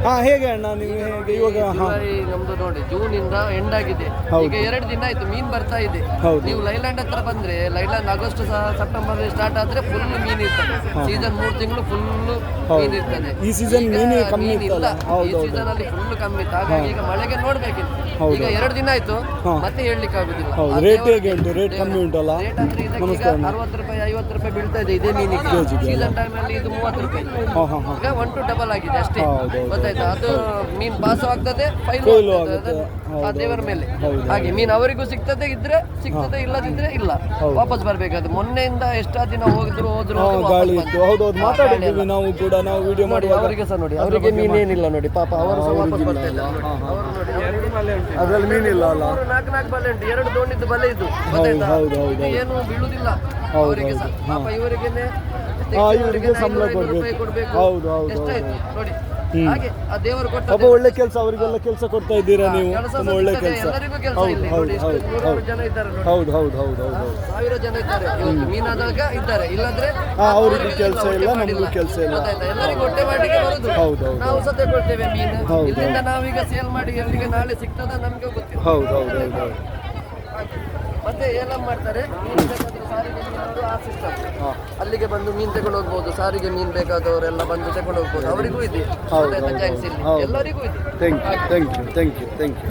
ಹಾ ಹೇಗೆ ಅಣ್ಣ ನೀವು ಹೇಗೆ ಇವಾಗ ಜುಲೈ ನಮ್ದು ನೋಡಿ ಜೂನ್ ಇಂದ ಎಂಡ್ ಆಗಿದೆ. ಈಗ 2 ದಿನ ಆಯ್ತು ಮೀನ್ ಬರ್ತಾ ಇದೆ. ನೀವು ಲೈಲ್ಯಾಂಡ್ ಹತ್ರ ಬಂದ್ರೆ ಲೈಲ್ಯಾಂಡ್ ಆಗಸ್ಟ್ ಸೆಪ್ಟೆಂಬರ್ ಸ್ಟಾರ್ಟ್ ಆದ್ರೆ ಫುಲ್ ಮೀನ್ ಇರ್ತದೆ. ಸೀಸನ್ 3 ತಿಂಗಳು ಫುಲ್ ಮೀನ್ ಇರ್ತದೆ. ಈ ಸೀಸನ್ ಮೀನು ಕಮ್ಮಿ ಇಲ್ಲ, ಈ ಸೀಸನ್ ಅಲ್ಲಿ ಫುಲ್ ಕಮ್ಮಿ ಇತ್ತು. ಹಾಗಾಗಿ ಈಗ ಮಳೆಗೆ ನೋಡ್ಬೇಕಿತ್ತು. ಈಗ 2 ದಿನ ಆಯ್ತು, ಮತ್ತೆ ಹೇಳಲಿಕ್ಕೆ ಆಗುದಿಲ್ಲ. ರೇಟ್ ಹೇಗೆ ಉಂಟು? ರೇಟ್ ಕಮ್ಮಿ ಉಂಟಲ್ಲ? ರೇಟ್ ಅಂದ್ರೆ ಇದಕ್ಕೆ 60 ರೂಪಾಯಿ 50 ರೂಪಾಯಿ ಬೀಳ್ತಾ ಇದೆ ಇದೇ ಮೀನಿಗೆ. ಸೀಸನ್ ಟೈಮ್ ಅಲ್ಲಿ ಇದು 30 ರೂಪಾಯಿ. ಈಗ 1 to ಡಬಲ್ ಆಗಿದೆ ಅಷ್ಟೇ, ಗೊತ್ತಾಯ್ತಾ? ಅದು ಮೀನ್ ಪಾಸ್ ಆಗ್ತದೆ, ಫೈಲ್ ಆಗ್ತದೆ ಆ ದೇವರ ಮೇಲೆ. ಹಾಗೆ ಮೀನ್ ಅವರಿಗೂ ಸಿಗ್ತದೆ, ಇದ್ರೆ ಸಿಗ್ತದೆ, ಇಲ್ಲದಿದ್ರೆ ಇಲ್ಲ, ವಾಪಸ್ ಬರ್ಬೇಕಾದ್ರೆ. ಮೊನ್ನೆಯಿಂದ ಎಷ್ಟಾ ದಿನ ಹೋದ್ರು ಗಾಳಿ ಇತ್ತು. ಹೌದೌದು, ಮಾತಾಡಿದ್ದೀವಿ ನಾವು ಕೂಡ, ನಾವು ವಿಡಿಯೋ ಮಾಡಿ. ಅವರಿಗೆ ಸಹ ನೋಡಿ, ಅವರಿಗೆ ಮೀನೇನಿಲ್ಲ ನೋಡಿ, ಪಾಪ ಅವರು ಸಹ ವಾಪಸ್ ಬರ್ತಾ ಇಲ್ಲ. ಅದ್ರಲ್ಲಿ ಮೀನಿಲ್ಲ ಅಲ್ಲ? 4 ಬಲೆ ಉಂಟು, 2 ದೋಣಿದ್ದು ಬಲೆ ಇದು, ಗೊತ್ತಾಯ್ತಾ? ಏನು ಬೀಳುದಿಲ್ಲ ಅವರಿಗೆ ಸಹ. ಪಾಪ ಇವರಿಗೇನೆ ಸಂಬಳ ಕೊಡ್ಬೇಕು. ಹೌದು ಹೌದು ಎಷ್ಟಾಯ್ತು ನೋಡಿ. ಹಾಗೆ ಆ ದೇವರು ಕೊಟ್ಟ ಒಳ್ಳೆ ಕೆಲಸ, ಅವರಿಗೆಲ್ಲ ಕೆಲಸ ಕೊಡ್ತಾ ಇದ್ದೀರಾ ನೀವು. ಒಳ್ಳೆ ಕೆಲಸ. ಎಲ್ಲರಿಗೂ ಕೆಲಸ ಇಲ್ಲಿ ನೋಡಿ. 100 ಜನ ಇದ್ದಾರೆ ನೋಡಿ. ಹೌದು ಹೌದು ಹೌದು ಹೌದು 1000 ಜನ ಇದ್ದಾರೆ ಇವತ್ತು. ಮೀನಾದಾಗ ಇದ್ದಾರೆ, ಇಲ್ಲದ್ರೆ ಅವರಿಗೂ ಕೆಲಸ ಇಲ್ಲ, ನಮಗೂ ಕೆಲಸ ಇಲ್ಲ. ಎಲ್ಲರಿಗೂ ಹೊಟ್ಟೆ ಮಾಡಿಗೆ ಬರುದು. ನಾವು ಸಹ ತಗೊಳ್ತೇವೆ ಮೀನು. ಇದರಿಂದ ನಾವೀಗ ಸೇಲ್ ಮಾಡಿ ಎಲ್ಲಿಗೆ ನಾಳೆ ಸಿಗ್ತದ ನಮ್ಗೆ ಗೊತ್ತಿಲ್ಲ. ಹೌದು ಹೌದು ಹೌದು. ಮತ್ತೆ ಏನ ಮಾಡ್ತಾರೆ, ಸಾರಿಗೆ ಮೀನವರು ಆ ಸಿಸ್ಟಮ್, ಅಲ್ಲಿಗೆ ಬಂದು ಮೀನ್ ತಗೊಂಡು ಹೋಗ್ಬೋದು. ಸಾರಿಗೆ ಮೀನ್ ಬೇಕಾದವರೆಲ್ಲ ಬಂದು ತಗೊಂಡು ಹೋಗ್ಬೋದು. ಅವರಿಗೂ ಇದೆ, ಎಲ್ಲರಿಗೂ ಇದೆ. Thank you thank you thank you thank you.